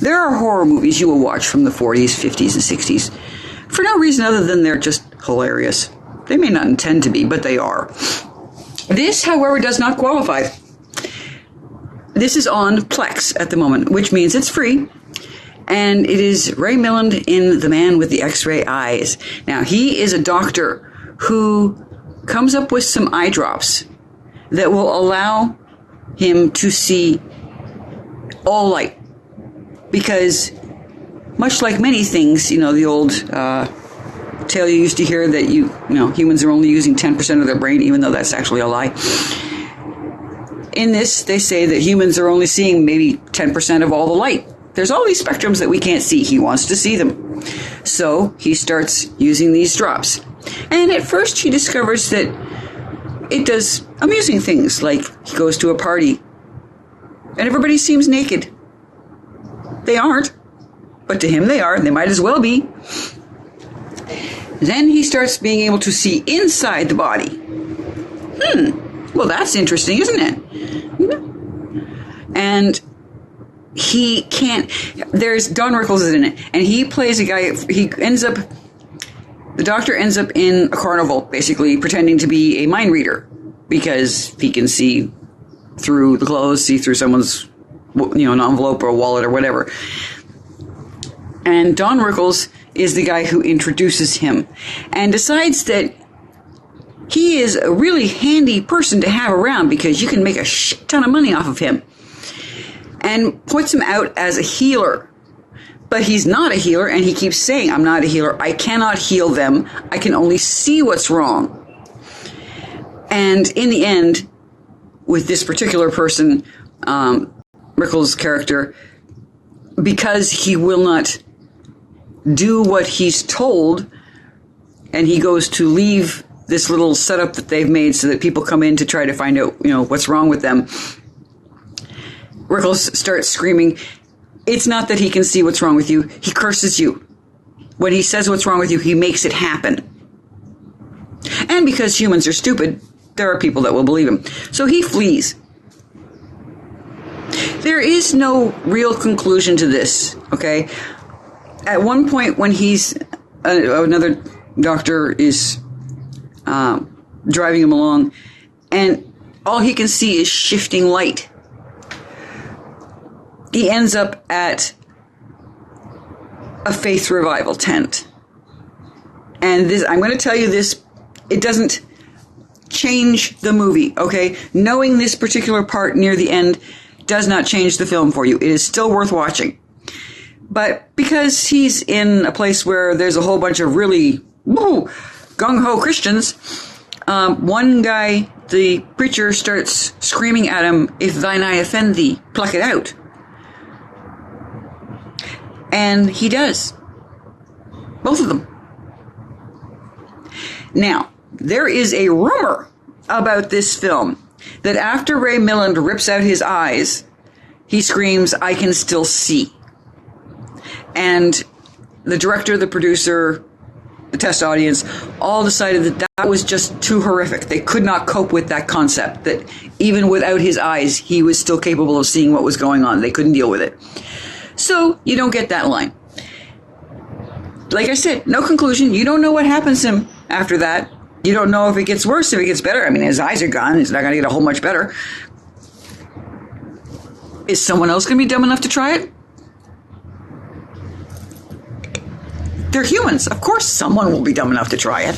There are horror movies you will watch from the 40s, 50s, and 60s for no reason other than they're just hilarious. They may not intend to be, but they are. This, however, does not qualify. This is on Plex at the moment, which means it's free. And it is Ray Milland in The Man with the X-Ray Eyes. Now, he is a doctor who comes up with some eye drops that will allow him to see all light. Because much like many things, the old tale you used to hear that humans are only using 10% of their brain, even though that's actually a lie. In this, they say that humans are only seeing maybe 10% of all the light. There's all these spectrums that we can't see. He wants to see them. So he starts using these drops. And at first he discovers that it does amusing things, like he goes to a party and everybody seems naked. They aren't, but to him they are, and they might as well be. Then he starts being able to see inside the body. Well, that's interesting, isn't it? And he can't. There's Don Rickles in it, and he plays a guy. The doctor ends up in a carnival, basically pretending to be a mind reader because he can see through the clothes, see through someone's, an envelope or a wallet or whatever. And Don Rickles is the guy who introduces him and decides that he is a really handy person to have around because you can make a shit ton of money off of him, and puts him out as a healer. But he's not a healer, and he keeps saying, I'm not a healer. I cannot heal them. I can only see what's wrong. And in the end, with this particular person, Rickles' character, because he will not do what he's told, and he goes to leave this little setup that they've made so that people come in to try to find out, what's wrong with them. Rickles starts screaming. It's not that he can see what's wrong with you. He curses you. When he says what's wrong with you, he makes it happen. And because humans are stupid, there are people that will believe him. So he flees. There is no real conclusion to this, okay? At one point when another doctor is driving him along, and all he can see is shifting light. He ends up at a faith revival tent. And this, I'm going to tell you this, it doesn't change the movie, okay? Knowing this particular part near the end does not change the film for you. It is still worth watching. But because he's in a place where there's a whole bunch of really gung-ho Christians, one guy, the preacher, starts screaming at him, if thine eye offend thee, pluck it out. And he does. Both of them. Now, there is a rumor about this film that after Ray Milland rips out his eyes, he screams, I can still see. And the director, the producer, the test audience, all decided that that was just too horrific. They could not cope with that concept, that even without his eyes, he was still capable of seeing what was going on. They couldn't deal with it. So you don't get that line. Like I said, no conclusion. You don't know what happens to him after that. You don't know if it gets worse, if it gets better. I mean, his eyes are gone. He's not going to get a whole much better. Is someone else going to be dumb enough to try it? They're humans. Of course someone will be dumb enough to try it.